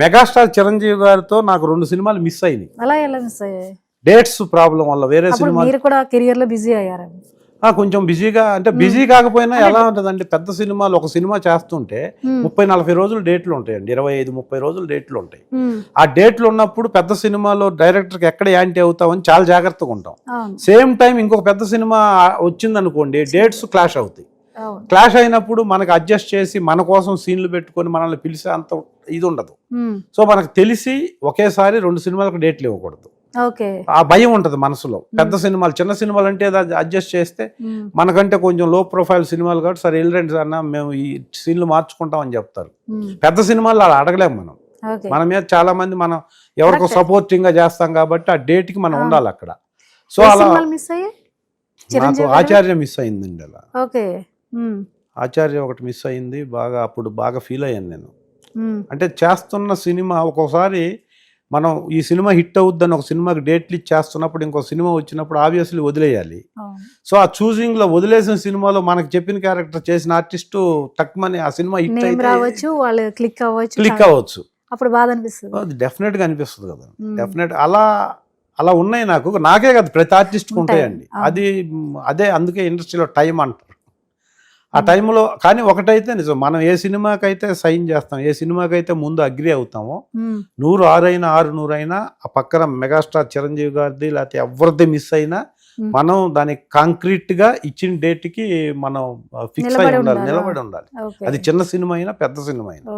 Megastar Chiranjeevi గారితో నాకు 2 సినిమాలు మిస్ అయినాయి. అలా ఎలా మిస్ అయ్యాయి? డేట్స్ ప్రాబ్లం వల్ల వేరే సినిమా. మీరు కూడా కెరియర్ లో బిజీ అయ్యారు. కొంచెం బిజీగా, అంటే బిజీ కాకపోయినా ఎలా ఉంటుందండి, పెద్ద సినిమాలు ఒక సినిమా చేస్తుంటే 30-40 రోజులు డేట్లు ఉంటాయండి, 25-30 రోజులు డేట్లు ఉంటాయి. ఆ డేట్లు ఉన్నప్పుడు పెద్ద సినిమాలో డైరెక్టర్కి ఎక్కడ యాంటీ అవుతామని చాలా జాగ్రత్తగా ఉంటాం. సేమ్ టైం ఇంకొక పెద్ద సినిమా వచ్చిందనుకోండి, డేట్స్ క్లాష్ అవుతాయి. క్లాష్ అయినప్పుడు మనకు అడ్జస్ట్ చేసి మన కోసం సీన్లు పెట్టుకొని మనల్ని పిలిచే అంత ఇది ఉండదు. సో మనకు తెలిసి ఒకేసారి 2 సినిమాలకు డేట్లు ఇవ్వకూడదు. ఆ భయం ఉంటది మనసులో. పెద్ద సినిమాలు, చిన్న సినిమాలు అంటే అడ్జస్ట్ చేస్తే, మనకంటే కొంచెం లో ప్రొఫైల్ సినిమాలు కాబట్టి సరే వెళ్ళండి అన్న మేము ఈ సీన్లు మార్చుకుంటాం అని చెప్తారు. పెద్ద సినిమాలు అలా అడగలేము మనం. మన మీద చాలా మంది మనం ఎవరికో సపోర్టింగ్ గా చేస్తాం కాబట్టి ఆ డేట్ కి మనం ఉండాలి అక్కడ. సో అలా నాకు ఆచార్య మిస్ అయిందండి. అలా ఆచార్య ఒకటి మిస్ అయింది బాగా. అప్పుడు బాగా ఫీల్ అయ్యాను నేను. అంటే చేస్తున్న సినిమా ఒక్కోసారి మనం ఈ సినిమా హిట్ అవుద్దని ఒక సినిమాకి డేట్లు ఇచ్చేస్తున్నప్పుడు ఇంకో సినిమా వచ్చినప్పుడు ఆబ్వియస్లీ వదిలేయాలి. సో ఆ చూసింగ్ లో వదిలేసిన సినిమాలో మనకు చెప్పిన క్యారెక్టర్ చేసిన ఆర్టిస్టు తక్కువని ఆ సినిమా హిట్ అయితే క్లిక్ అవ్వచ్చు. అప్పుడు బాధ అనిపిస్తుంది. అది డెఫినెట్ గా అనిపిస్తుంది కదా. డెఫినెట్ అలా ఉన్నాయి. నాకే కదా, ప్రతి ఆర్టిస్ట్కి ఉంటాయండి. అదే అందుకే ఇండస్ట్రీలో టైం అంటారు. ఆ టైంలో కానీ ఒకటైతే నిజం, మనం ఏ సినిమాకైతే సైన్ చేస్తాం, ఏ సినిమాకైతే ముందు అగ్రి అవుతామో, 100 6 అయినా 6 100 అయినా ఆ పక్కన మెగాస్టార్ చిరంజీవి గారిది లేకపోతే ఎవరిది మిస్ అయినా మనం దానికి కాంక్రీట్ గా ఇచ్చిన డేట్ కి మనం ఫిక్స్ అయి ఉండాలి, నిలబడి ఉండాలి. అది చిన్న సినిమా అయినా పెద్ద సినిమా అయినా.